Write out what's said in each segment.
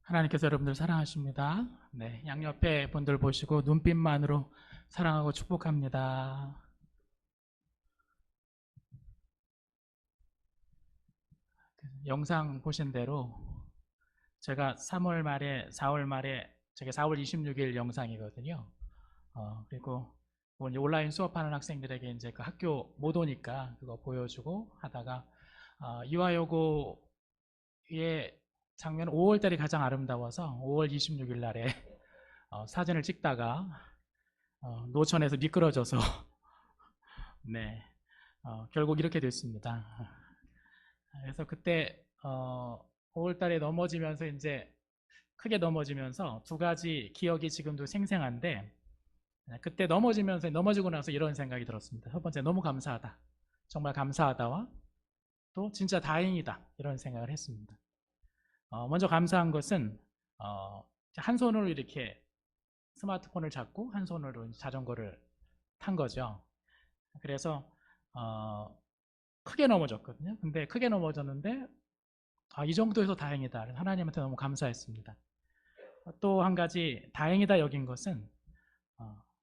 하나님께서 여러분들 사랑하십니다. 네, 양옆에 분들 보시고 눈빛만으로 사랑하고 축복합니다. 영상 보신 대로 제가 3월 말에 4월 말에 제가 4월 26일 영상이거든요. 그리고 뭐 이제 온라인 수업하는 학생들에게 이제 그 학교 못 오니까 그거 보여주고 하다가 이화여고의 장면 5월달이 가장 아름다워서 5월 26일 날에 사진을 찍다가 노천에서 미끄러져서 네, 결국 이렇게 됐습니다. 그래서 그때 5월달에 넘어지면서 이제 크게 넘어지면서 두 가지 기억이 지금도 생생한데 그때 넘어지고 나서 이런 생각이 들었습니다. 첫 번째, 너무 감사하다. 정말 감사하다와 또 진짜 다행이다. 이런 생각을 했습니다. 먼저 감사한 것은 한 손으로 이렇게 스마트폰을 잡고 한 손으로 자전거를 탄 거죠. 그래서 크게 넘어졌거든요. 근데 크게 넘어졌는데 이 정도에서 다행이다. 하나님한테 너무 감사했습니다. 또 한 가지 다행이다 여긴 것은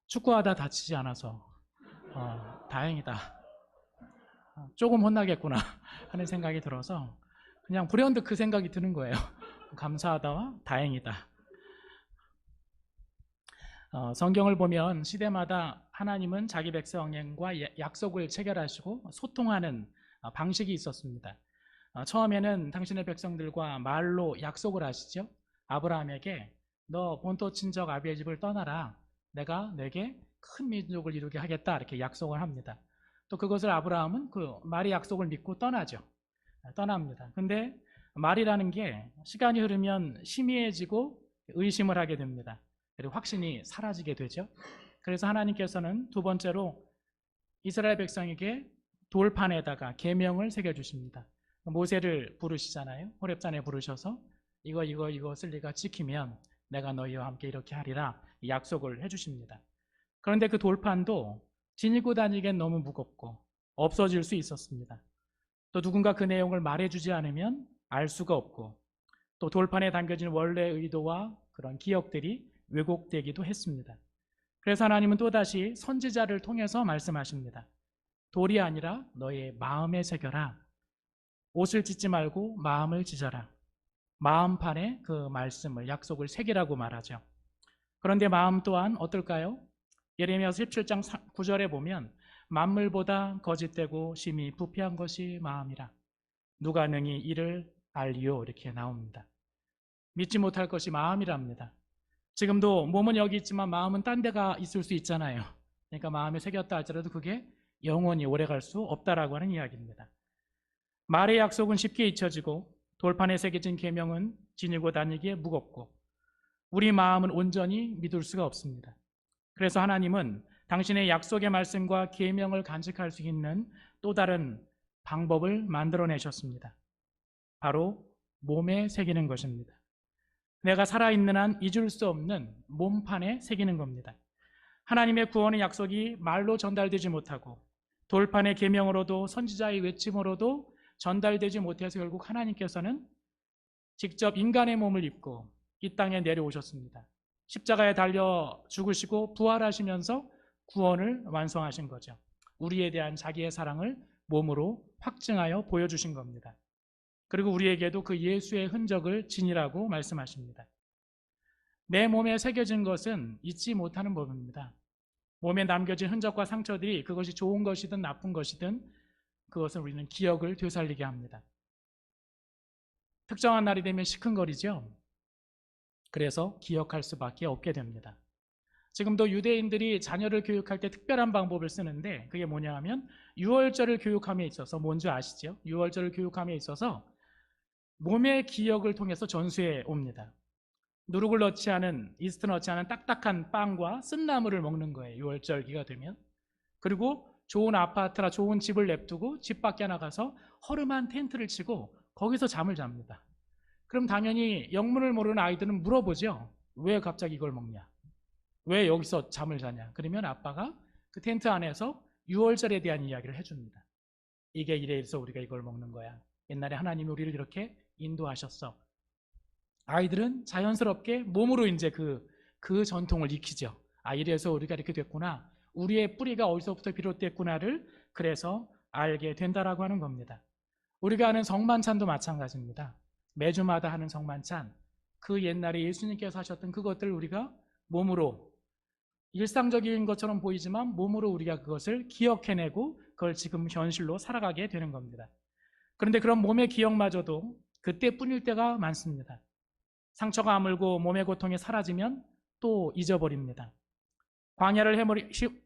축구하다 다치지 않아서 다행이다. 조금 혼나겠구나 하는 생각이 들어서 그냥 불현듯 그 생각이 드는 거예요. 감사하다와 다행이다. 성경을 보면 시대마다 하나님은 자기 백성과 약속을 체결하시고 소통하는 방식이 있었습니다. 처음에는 당신의 백성들과 말로 약속을 하시죠. 아브라함에게 너 본토 친척 아비의 집을 떠나라. 내가 내게 큰 민족을 이루게 하겠다. 이렇게 약속을 합니다. 또 그것을 아브라함은 그 말의 약속을 믿고 떠나죠. 떠납니다. 근데 말이라는 게 시간이 흐르면 희미해지고 의심을 하게 됩니다. 그리고 확신이 사라지게 되죠. 그래서 하나님께서는 두 번째로 이스라엘 백성에게 돌판에다가 계명을 새겨주십니다. 모세를 부르시잖아요. 호렙산에 부르셔서 이것을 네가 지키면 내가 너희와 함께 이렇게 하리라 약속을 해주십니다. 그런데 그 돌판도 지니고 다니기엔 너무 무겁고 없어질 수 있었습니다. 또 누군가 그 내용을 말해주지 않으면 알 수가 없고 또 돌판에 담겨진 원래 의도와 그런 기억들이 왜곡되기도 했습니다. 그래서 하나님은 또다시 선지자를 통해서 말씀하십니다. 돌이 아니라 너의 마음에 새겨라. 옷을 찢지 말고 마음을 찢어라. 마음판에 그 말씀을 약속을 새기라고 말하죠. 그런데 마음 또한 어떨까요? 예레미야서 17장 9절에 보면 만물보다 거짓되고 심히 부패한 것이 마음이라. 누가 능히 이를 알리요 이렇게 나옵니다. 믿지 못할 것이 마음이랍니다. 지금도 몸은 여기 있지만 마음은 딴 데가 있을 수 있잖아요. 그러니까 마음에 새겼다 할지라도 그게 영원히 오래갈 수 없다라고 하는 이야기입니다. 말의 약속은 쉽게 잊혀지고 돌판에 새겨진 계명은 지니고 다니기에 무겁고 우리 마음은 온전히 믿을 수가 없습니다. 그래서 하나님은 당신의 약속의 말씀과 계명을 간직할 수 있는 또 다른 방법을 만들어내셨습니다. 바로 몸에 새기는 것입니다. 내가 살아있는 한 잊을 수 없는 몸판에 새기는 겁니다. 하나님의 구원의 약속이 말로 전달되지 못하고 돌판의 계명으로도 선지자의 외침으로도 전달되지 못해서 결국 하나님께서는 직접 인간의 몸을 입고 이 땅에 내려오셨습니다. 십자가에 달려 죽으시고 부활하시면서 구원을 완성하신 거죠. 우리에 대한 자기의 사랑을 몸으로 확증하여 보여주신 겁니다. 그리고 우리에게도 그 예수의 흔적을 지니라고 말씀하십니다. 내 몸에 새겨진 것은 잊지 못하는 법입니다. 몸에 남겨진 흔적과 상처들이 그것이 좋은 것이든 나쁜 것이든 그것을 우리는 기억을 되살리게 합니다. 특정한 날이 되면 시큰거리죠. 그래서 기억할 수밖에 없게 됩니다. 지금도 유대인들이 자녀를 교육할 때 특별한 방법을 쓰는데 그게 뭐냐 하면 유월절을 교육함에 있어서 뭔지 아시죠? 유월절을 교육함에 있어서 몸의 기억을 통해서 전수해 옵니다. 누룩을 넣지 않은, 이스트 넣지 않은 딱딱한 빵과 쓴나물을 먹는 거예요. 유월절기가 되면. 그리고 좋은 아파트나 좋은 집을 냅두고 집 밖에 나가서 허름한 텐트를 치고 거기서 잠을 잡니다. 그럼 당연히 영문을 모르는 아이들은 물어보죠. 왜 갑자기 이걸 먹냐? 왜 여기서 잠을 자냐? 그러면 아빠가 그 텐트 안에서 유월절에 대한 이야기를 해줍니다. 이게 이래서 우리가 이걸 먹는 거야. 옛날에 하나님이 우리를 이렇게 인도하셨어. 아이들은 자연스럽게 몸으로 이제 그 전통을 익히죠. 아, 이래서 우리가 이렇게 됐구나. 우리의 뿌리가 어디서부터 비롯됐구나를 그래서 알게 된다라고 하는 겁니다. 우리가 하는 성만찬도 마찬가지입니다. 매주마다 하는 성만찬, 그 옛날에 예수님께서 하셨던 그것들을 우리가 몸으로, 일상적인 것처럼 보이지만 몸으로 우리가 그것을 기억해내고 그걸 지금 현실로 살아가게 되는 겁니다. 그런데 그런 몸의 기억마저도 그때뿐일 때가 많습니다. 상처가 아물고 몸의 고통이 사라지면 또 잊어버립니다. 광야를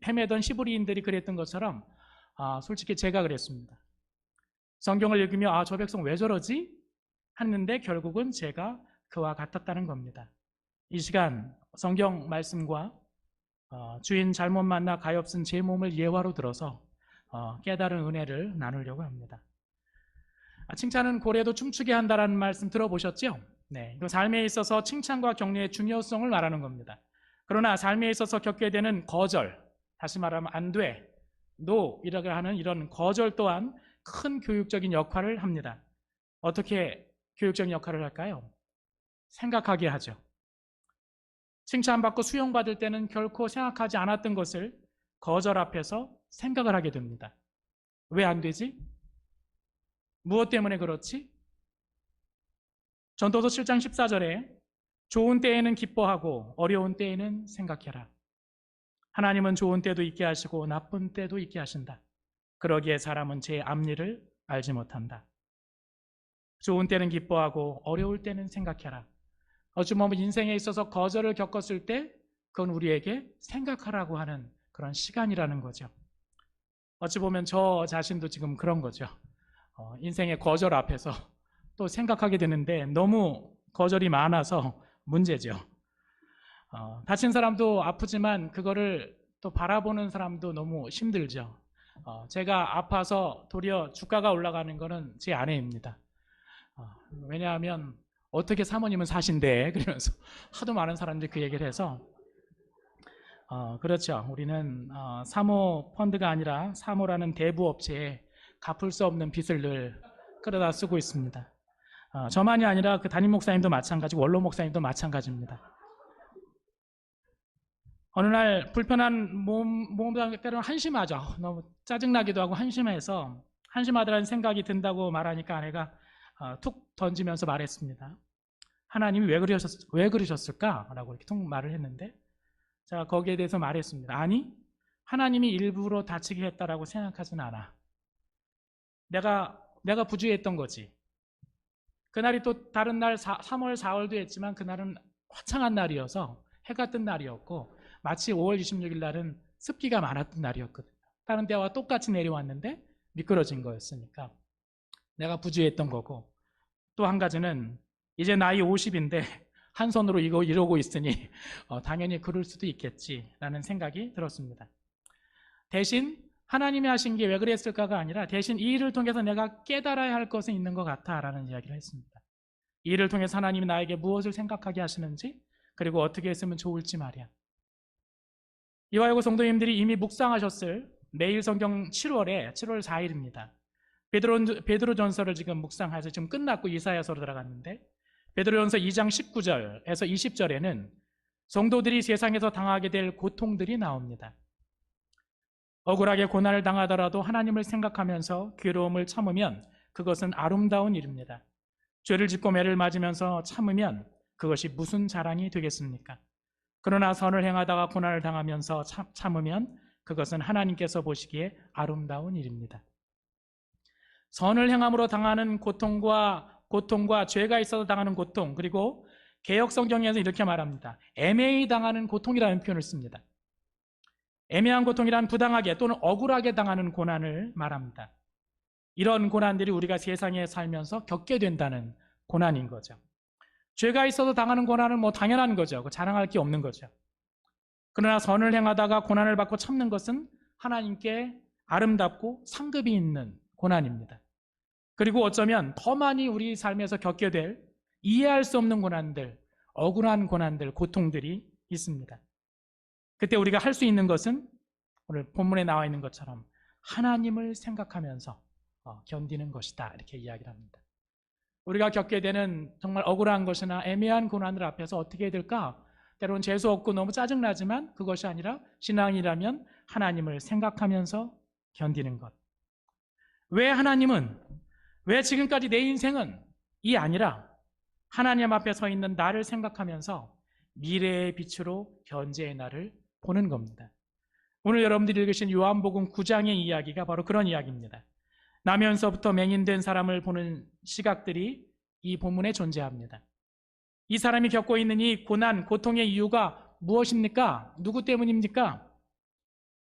헤매던 시브리인들이 그랬던 것처럼 솔직히 제가 그랬습니다. 성경을 읽으며 저 백성 왜 저러지? 했는데 결국은 제가 그와 같았다는 겁니다. 이 시간 성경 말씀과 주인 잘못 만나 가엾은 제 몸을 예화로 들어서 깨달은 은혜를 나누려고 합니다. 칭찬은 고래도 춤추게 한다라는 말씀 들어보셨죠? 네, 이거 삶에 있어서 칭찬과 격려의 중요성을 말하는 겁니다. 그러나 삶에 있어서 겪게 되는 거절, 다시 말하면 안 돼, no 이라고 하는 이런 거절 또한 큰 교육적인 역할을 합니다. 어떻게 교육적인 역할을 할까요? 생각하게 하죠. 칭찬받고 수용받을 때는 결코 생각하지 않았던 것을 거절 앞에서 생각을 하게 됩니다. 왜 안 되지? 무엇 때문에 그렇지? 전도서 7장 14절에 좋은 때에는 기뻐하고 어려운 때에는 생각해라. 하나님은 좋은 때도 있게 하시고 나쁜 때도 있게 하신다. 그러기에 사람은 제 앞일을 알지 못한다. 좋은 때는 기뻐하고 어려울 때는 생각해라. 어찌 보면 인생에 있어서 거절을 겪었을 때 그건 우리에게 생각하라고 하는 그런 시간이라는 거죠. 어찌 보면 저 자신도 지금 그런 거죠. 인생의 거절 앞에서 또 생각하게 되는데 너무 거절이 많아서 문제죠. 다친 사람도 아프지만 그거를 또 바라보는 사람도 너무 힘들죠. 제가 아파서 도리어 주가가 올라가는 거는 제 아내입니다. 왜냐하면 어떻게 사모님은 사신대 그러면서 하도 많은 사람들이 그 얘기를 해서 그렇죠. 우리는 사모펀드가 아니라 사모라는 대부업체에 갚을 수 없는 빚을 늘 끌어다 쓰고 있습니다. 저만이 아니라 그 담임 목사님도 마찬가지고 원로 목사님도 마찬가지입니다. 어느 날 불편한 몸 때로는 한심하죠. 너무 짜증나기도 하고 한심하다는 생각이 든다고 말하니까 아내가 툭 던지면서 말했습니다. 하나님이 왜 그러셨을까? 라고 이렇게 툭 말을 했는데 제가 거기에 대해서 말했습니다. 아니, 하나님이 일부러 다치게 했다라고 생각하지는 않아. 내가 부주의했던 거지. 그날이 또 다른 날 3월, 4월도 했지만 그날은 화창한 날이어서 해가 뜬 날이었고 마치 5월 26일 날은 습기가 많았던 날이었거든요. 다른 때와 똑같이 내려왔는데 미끄러진 거였으니까 내가 부주의했던 거고 또 한 가지는 이제 나이 50인데 한 손으로 이러고 있으니 당연히 그럴 수도 있겠지라는 생각이 들었습니다. 대신 하나님이 하신 게 왜 그랬을까가 아니라 대신 이 일을 통해서 내가 깨달아야 할 것은 있는 것 같다라는 이야기를 했습니다. 이 일을 통해서 하나님이 나에게 무엇을 생각하게 하시는지 그리고 어떻게 했으면 좋을지 말이야. 이화여고 성도님들이 이미 묵상하셨을 매일 성경 7월 4일입니다. 베드로전서를 지금 묵상해서 지금 끝났고 이사야서로 들어갔는데 베드로전서 2장 19절에서 20절에는 성도들이 세상에서 당하게 될 고통들이 나옵니다. 억울하게 고난을 당하더라도 하나님을 생각하면서 괴로움을 참으면 그것은 아름다운 일입니다. 죄를 짓고 매를 맞으면서 참으면 그것이 무슨 자랑이 되겠습니까? 그러나 선을 행하다가 고난을 당하면서 참으면 그것은 하나님께서 보시기에 아름다운 일입니다. 선을 행함으로 당하는 고통과 죄가 있어서 당하는 고통, 그리고 개역 성경에서 이렇게 말합니다. 애매히 당하는 고통이라는 표현을 씁니다. 애매한 고통이란 부당하게 또는 억울하게 당하는 고난을 말합니다. 이런 고난들이 우리가 세상에 살면서 겪게 된다는 고난인 거죠. 죄가 있어서 당하는 고난은 당연한 거죠. 자랑할 게 없는 거죠. 그러나 선을 행하다가 고난을 받고 참는 것은 하나님께 아름답고 상급이 있는 고난입니다. 그리고 어쩌면 더 많이 우리 삶에서 겪게 될 이해할 수 없는 고난들, 억울한 고난들, 고통들이 있습니다. 그때 우리가 할 수 있는 것은 오늘 본문에 나와 있는 것처럼 하나님을 생각하면서 견디는 것이다 이렇게 이야기를 합니다. 우리가 겪게 되는 정말 억울한 것이나 애매한 고난들 앞에서 어떻게 해야 될까? 때로는 재수 없고 너무 짜증나지만 그것이 아니라 신앙이라면 하나님을 생각하면서 견디는 것. 왜 지금까지 내 인생은 이 아니라 하나님 앞에 서 있는 나를 생각하면서 미래의 빛으로 현재의 나를 보는 겁니다. 오늘 여러분들이 읽으신 요한복음 9장의 이야기가 바로 그런 이야기입니다. 나면서부터 맹인된 사람을 보는 시각들이 이 본문에 존재합니다. 이 사람이 겪고 있는 이 고난, 고통의 이유가 무엇입니까? 누구 때문입니까?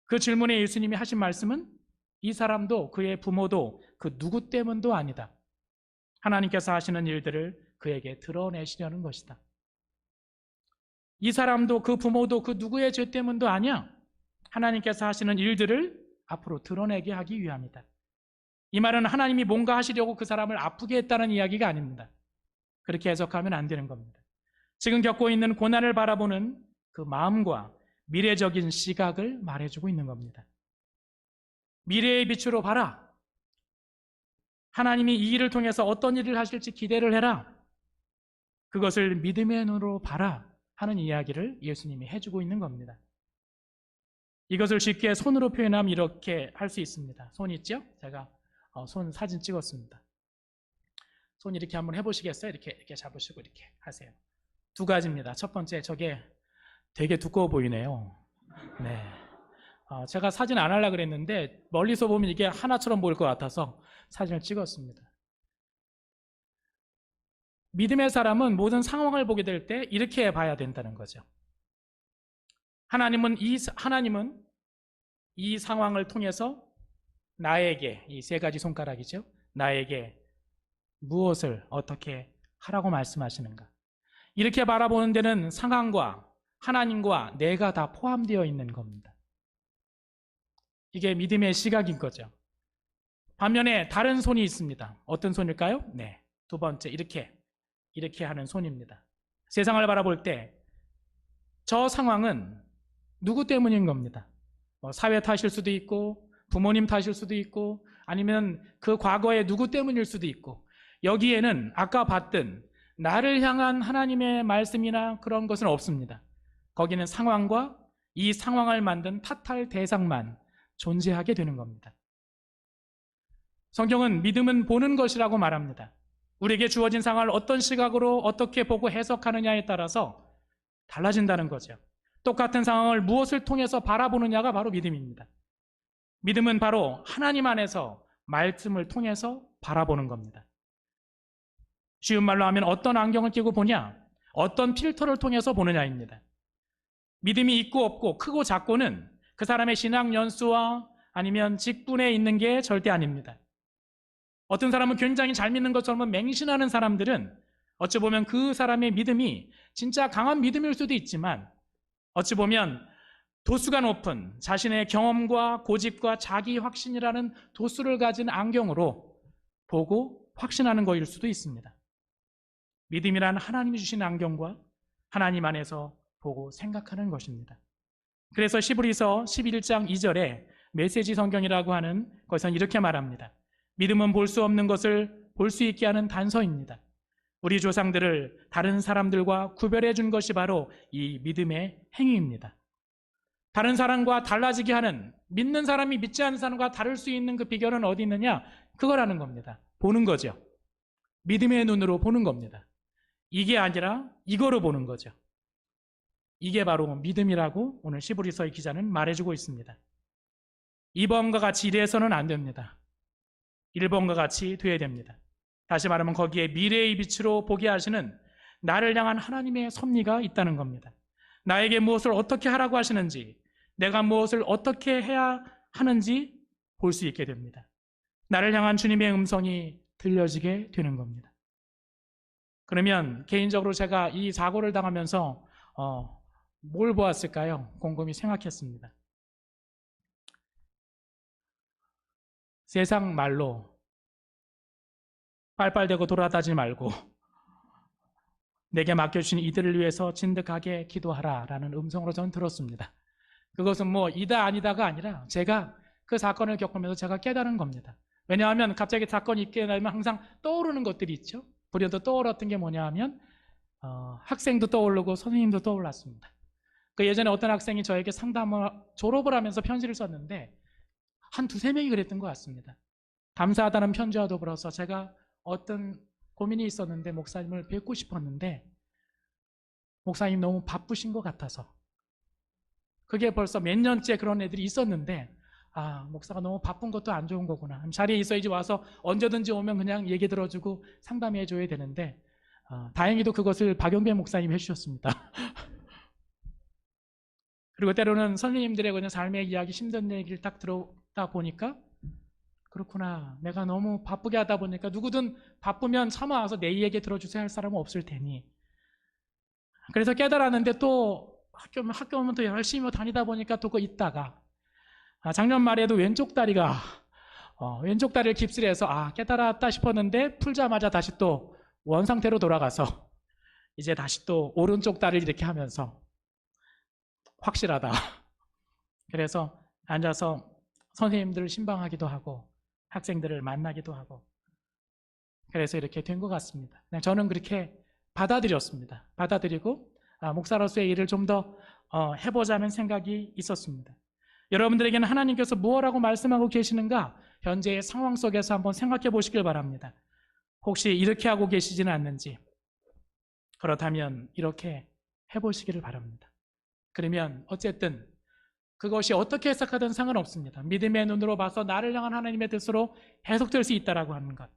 그 질문에 예수님이 하신 말씀은 이 사람도 그의 부모도 그 누구 때문도 아니다. 하나님께서 하시는 일들을 그에게 드러내시려는 것이다. 이 사람도 그 부모도 그 누구의 죄 때문도 아니야. 하나님께서 하시는 일들을 앞으로 드러내게 하기 위함이다. 이 말은 하나님이 뭔가 하시려고 그 사람을 아프게 했다는 이야기가 아닙니다. 그렇게 해석하면 안 되는 겁니다. 지금 겪고 있는 고난을 바라보는 그 마음과 미래적인 시각을 말해주고 있는 겁니다. 미래의 빛으로 봐라. 하나님이 이 일을 통해서 어떤 일을 하실지 기대를 해라. 그것을 믿음의 눈으로 봐라 하는 이야기를 예수님이 해주고 있는 겁니다. 이것을 쉽게 손으로 표현하면 이렇게 할 수 있습니다. 손 있죠? 제가 손 사진 찍었습니다. 손 이렇게 한번 해보시겠어요? 이렇게 잡으시고 이렇게 하세요. 두 가지입니다. 첫 번째, 저게 되게 두꺼워 보이네요. 네. 제가 사진 안 하려고 그랬는데 멀리서 보면 이게 하나처럼 보일 것 같아서 사진을 찍었습니다. 믿음의 사람은 모든 상황을 보게 될 때 이렇게 봐야 된다는 거죠. 하나님은 이 상황을 통해서 나에게, 이 세 가지 손가락이죠. 나에게 무엇을 어떻게 하라고 말씀하시는가. 이렇게 바라보는 데는 상황과 하나님과 내가 다 포함되어 있는 겁니다. 이게 믿음의 시각인 거죠. 반면에 다른 손이 있습니다. 어떤 손일까요? 네, 두 번째 이렇게 하는 손입니다. 세상을 바라볼 때 저 상황은 누구 때문인 겁니다. 사회 탓일 수도 있고 부모님 탓일 수도 있고 아니면 그 과거의 누구 때문일 수도 있고 여기에는 아까 봤던 나를 향한 하나님의 말씀이나 그런 것은 없습니다. 거기는 상황과 이 상황을 만든 탓할 대상만 존재하게 되는 겁니다. 성경은 믿음은 보는 것이라고 말합니다. 우리에게 주어진 상황을 어떤 시각으로 어떻게 보고 해석하느냐에 따라서 달라진다는 거죠. 똑같은 상황을 무엇을 통해서 바라보느냐가 바로 믿음입니다. 믿음은 바로 하나님 안에서 말씀을 통해서 바라보는 겁니다. 쉬운 말로 하면 어떤 안경을 끼고 보냐, 어떤 필터를 통해서 보느냐입니다. 믿음이 있고 없고 크고 작고는 그 사람의 신앙 연수와 아니면 직분에 있는 게 절대 아닙니다. 어떤 사람은 굉장히 잘 믿는 것처럼 맹신하는 사람들은 어찌 보면 그 사람의 믿음이 진짜 강한 믿음일 수도 있지만 어찌 보면 도수가 높은 자신의 경험과 고집과 자기 확신이라는 도수를 가진 안경으로 보고 확신하는 것일 수도 있습니다. 믿음이란 하나님이 주신 안경과 하나님 안에서 보고 생각하는 것입니다. 그래서 시브리서 11장 2절에 메시지 성경이라고 하는 것은 이렇게 말합니다. 믿음은 볼 수 없는 것을 볼 수 있게 하는 단서입니다. 우리 조상들을 다른 사람들과 구별해 준 것이 바로 이 믿음의 행위입니다. 다른 사람과 달라지게 하는, 믿는 사람이 믿지 않는 사람과 다를 수 있는 그 비결은 어디 있느냐? 그거라는 겁니다. 보는 거죠. 믿음의 눈으로 보는 겁니다. 이게 아니라 이거로 보는 거죠. 이게 바로 믿음이라고 오늘 시브리서의 기자는 말해주고 있습니다. 2번과 같이 이래서는 안 됩니다. 1번과 같이 돼야 됩니다. 다시 말하면 거기에 미래의 빛으로 보게 하시는 나를 향한 하나님의 섭리가 있다는 겁니다. 나에게 무엇을 어떻게 하라고 하시는지, 내가 무엇을 어떻게 해야 하는지 볼 수 있게 됩니다. 나를 향한 주님의 음성이 들려지게 되는 겁니다. 그러면 개인적으로 제가 이 사고를 당하면서 뭘 보았을까요? 곰곰이 생각했습니다. 세상 말로 빨빨대고 돌아다니지 말고 내게 맡겨주신 이들을 위해서 진득하게 기도하라라는 음성으로 저는 들었습니다. 그것은 뭐 이다 아니다가 아니라 제가 그 사건을 겪으면서 제가 깨달은 겁니다. 왜냐하면 갑자기 사건이 있게 되면 항상 떠오르는 것들이 있죠. 불현듯 떠올랐던 게 뭐냐 하면 학생도 떠오르고 선생님도 떠올랐습니다. 그 예전에 어떤 학생이 저에게 상담을 졸업을 하면서 편지를 썼는데 한 두세 명이 그랬던 것 같습니다. 감사하다는 편지와 더불어서 제가 어떤 고민이 있었는데 목사님을 뵙고 싶었는데 목사님 너무 바쁘신 것 같아서, 그게 벌써 몇 년째 그런 애들이 있었는데 목사가 너무 바쁜 것도 안 좋은 거구나. 자리에 있어야지, 와서 언제든지 오면 그냥 얘기 들어주고 상담해 줘야 되는데 다행히도 그것을 박영배 목사님이 해주셨습니다. 그리고 때로는 선생님들의 그냥 삶의 이야기, 힘든 얘기를 딱 들었다 보니까 그렇구나, 내가 너무 바쁘게 하다 보니까 누구든 바쁘면 참아와서 내 얘기 들어주세요 할 사람은 없을 테니, 그래서 깨달았는데 또 학교 오면 또 열심히 다니다 보니까 또 그 있다가 작년 말에도 왼쪽 다리가 왼쪽 다리를 깁스를 해서 깨달았다 싶었는데 풀자마자 다시 또 원상태로 돌아가서 이제 다시 또 오른쪽 다리를 이렇게 하면서 확실하다. 그래서 앉아서 선생님들을 신방하기도 하고 학생들을 만나기도 하고, 그래서 이렇게 된 것 같습니다. 저는 그렇게 받아들였습니다. 받아들이고 목사로서의 일을 좀 더 해보자는 생각이 있었습니다. 여러분들에게는 하나님께서 무엇이라고 말씀하고 계시는가, 현재의 상황 속에서 한번 생각해 보시길 바랍니다. 혹시 이렇게 하고 계시지는 않는지, 그렇다면 이렇게 해보시기를 바랍니다. 그러면 어쨌든 그것이 어떻게 해석하든 상관없습니다. 믿음의 눈으로 봐서 나를 향한 하나님의 뜻으로 해석될 수 있다라고 하는 것.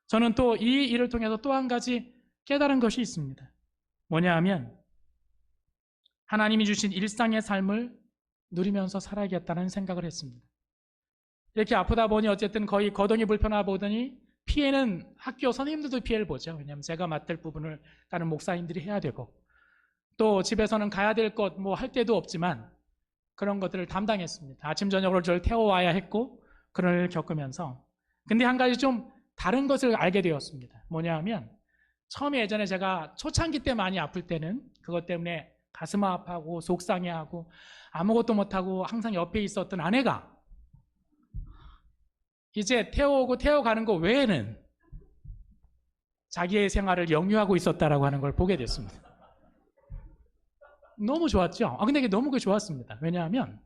저는 또 이 일을 통해서 또 한 가지 깨달은 것이 있습니다. 뭐냐 하면 하나님이 주신 일상의 삶을 누리면서 살아야겠다는 생각을 했습니다. 이렇게 아프다 보니 어쨌든 거의 거동이 불편하다 보더니 피해는 학교 선생님들도 피해를 보죠. 왜냐하면 제가 맡을 부분을 다른 목사님들이 해야 되고, 또 집에서는 가야 될 것 뭐 할 데도 없지만 그런 것들을 담당했습니다. 아침 저녁으로 저를 태워와야 했고 그런 일을 겪으면서, 근데 한 가지 좀 다른 것을 알게 되었습니다. 뭐냐 하면 처음에 예전에 제가 초창기 때 많이 아플 때는 그것 때문에 가슴 아파하고 속상해하고 아무것도 못하고 항상 옆에 있었던 아내가 이제 태워오고 태워가는 거 외에는 자기의 생활을 영유하고 있었다라고 하는 걸 보게 됐습니다. 너무 좋았죠? 근데 이게 너무 좋았습니다. 왜냐하면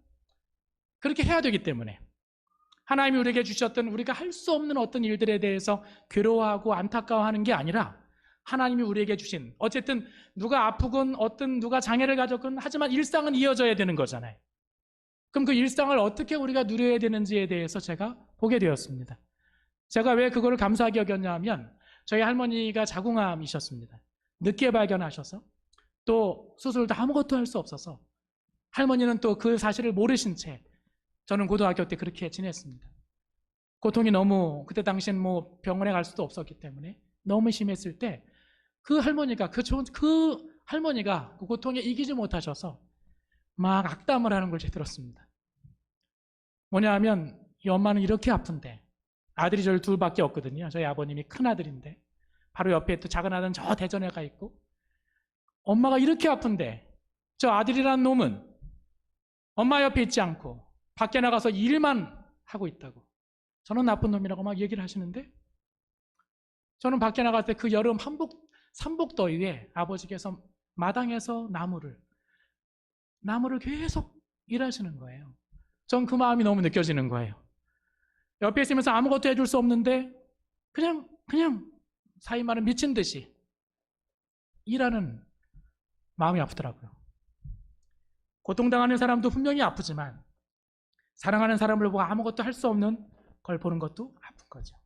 그렇게 해야 되기 때문에, 하나님이 우리에게 주셨던 우리가 할 수 없는 어떤 일들에 대해서 괴로워하고 안타까워하는 게 아니라 하나님이 우리에게 주신, 어쨌든 누가 아프건 누가 장애를 가졌건 하지만 일상은 이어져야 되는 거잖아요. 그럼 그 일상을 어떻게 우리가 누려야 되는지에 대해서 제가 보게 되었습니다. 제가 왜 그거를 감사하게 여겼냐 하면 저희 할머니가 자궁암이셨습니다. 늦게 발견하셔서 또 수술도 아무것도 할 수 없어서 할머니는 또 그 사실을 모르신 채 저는 고등학교 때 그렇게 지냈습니다. 고통이 너무, 그때 당시엔 뭐 병원에 갈 수도 없었기 때문에 너무 심했을 때 그 할머니가 그 할머니가 그 고통에 이기지 못하셔서 막 악담을 하는 걸 제가 들었습니다. 뭐냐 하면 이 엄마는 이렇게 아픈데, 아들이 저를 둘밖에 없거든요. 저희 아버님이 큰 아들인데 바로 옆에 또 작은 아들은 저 대전에 가 있고, 엄마가 이렇게 아픈데 저 아들이란 놈은 엄마 옆에 있지 않고 밖에 나가서 일만 하고 있다고, 저는 나쁜 놈이라고 막 얘기를 하시는데, 저는 밖에 나갈 때 그 여름 삼복더위에 아버지께서 마당에서 나무를 계속 일하시는 거예요. 전 그 마음이 너무 느껴지는 거예요. 옆에 있으면서 아무것도 해줄 수 없는데 그냥 사이 말은 미친 듯이 일하는 마음이 아프더라고요. 고통당하는 사람도 분명히 아프지만 사랑하는 사람을 보고 아무것도 할 수 없는 걸 보는 것도 아픈 거죠.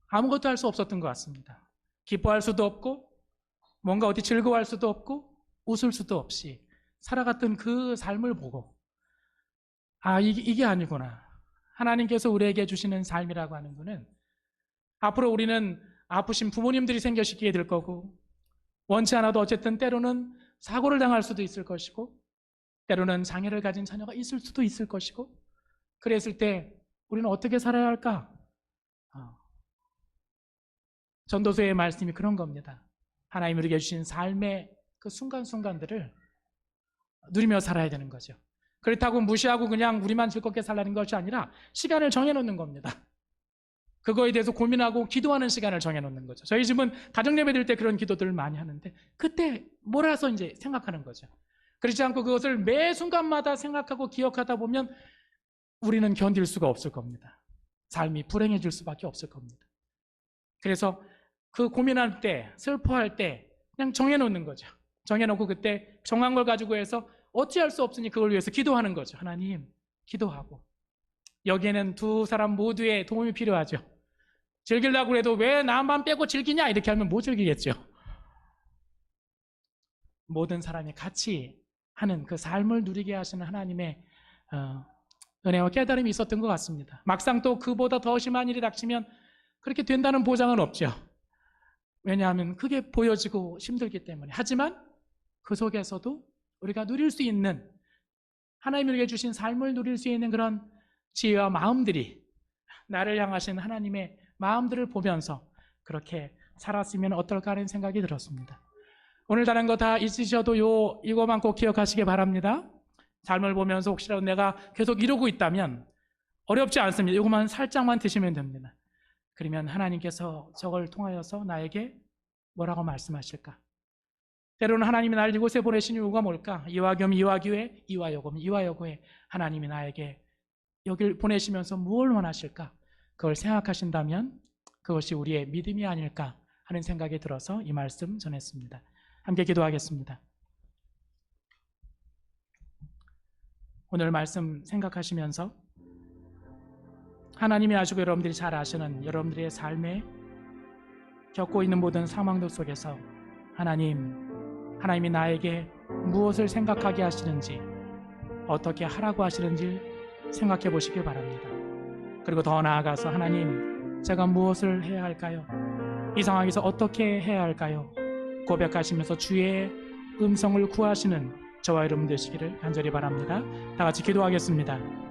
아무것도 할 수 없었던 것 같습니다. 기뻐할 수도 없고 뭔가 어디 즐거워할 수도 없고 웃을 수도 없이 살아갔던 그 삶을 보고 이게 아니구나. 하나님께서 우리에게 주시는 삶이라고 하는 것은 앞으로 우리는 아프신 부모님들이 생겨시게 될 거고, 원치 않아도 어쨌든 때로는 사고를 당할 수도 있을 것이고, 때로는 장애를 가진 자녀가 있을 수도 있을 것이고, 그랬을 때 우리는 어떻게 살아야 할까? 전도서의 말씀이 그런 겁니다. 하나님 우리에게 주신 삶의 그 순간순간들을 누리며 살아야 되는 거죠. 그렇다고 무시하고 그냥 우리만 즐겁게 살라는 것이 아니라 시간을 정해놓는 겁니다. 그거에 대해서 고민하고 기도하는 시간을 정해놓는 거죠. 저희 집은 가정예배 드릴 때 그런 기도들을 많이 하는데 그때 몰아서 이제 생각하는 거죠. 그렇지 않고 그것을 매 순간마다 생각하고 기억하다 보면 우리는 견딜 수가 없을 겁니다. 삶이 불행해질 수밖에 없을 겁니다. 그래서 그 고민할 때, 슬퍼할 때 그냥 정해놓는 거죠. 정해놓고 그때 정한 걸 가지고 해서 어찌할 수 없으니 그걸 위해서 기도하는 거죠. 하나님, 기도하고. 여기에는 두 사람 모두의 도움이 필요하죠. 즐기려고 해도 왜 나만 빼고 즐기냐 이렇게 하면 못 즐기겠죠. 모든 사람이 같이 하는 그 삶을 누리게 하시는 하나님의 은혜와 깨달음이 있었던 것 같습니다. 막상 또 그보다 더 심한 일이 닥치면 그렇게 된다는 보장은 없죠. 왜냐하면 그게 보여지고 힘들기 때문에. 하지만 그 속에서도 우리가 누릴 수 있는, 하나님이 우리에게 주신 삶을 누릴 수 있는 그런 지혜와 마음들이, 나를 향하신 하나님의 마음들을 보면서 그렇게 살았으면 어떨까 하는 생각이 들었습니다. 오늘 다른 거 다 있으셔도 이거만 꼭 기억하시기 바랍니다. 삶을 보면서 혹시라도 내가 계속 이러고 있다면 어렵지 않습니다. 이것만 살짝만 드시면 됩니다. 그러면 하나님께서 저걸 통하여서 나에게 뭐라고 말씀하실까? 때로는 하나님이 나를 이곳에 보내신 이유가 뭘까? 이와 겸 이와 기회, 이와 요금 이와 요구에 하나님이 나에게 여길 보내시면서 무엇을 원하실까? 그걸 생각하신다면 그것이 우리의 믿음이 아닐까 하는 생각이 들어서 이 말씀 전했습니다. 함께 기도하겠습니다. 오늘 말씀 생각하시면서 하나님이 아시고 여러분들이 잘 아시는 여러분들의 삶에 겪고 있는 모든 상황들 속에서 하나님이 나에게 무엇을 생각하게 하시는지, 어떻게 하라고 하시는지 생각해 보시길 바랍니다. 그리고 더 나아가서 하나님, 제가 무엇을 해야 할까요? 이 상황에서 어떻게 해야 할까요? 고백하시면서 주의 음성을 구하시는 저와 여러분 되시기를 간절히 바랍니다. 다 같이 기도하겠습니다.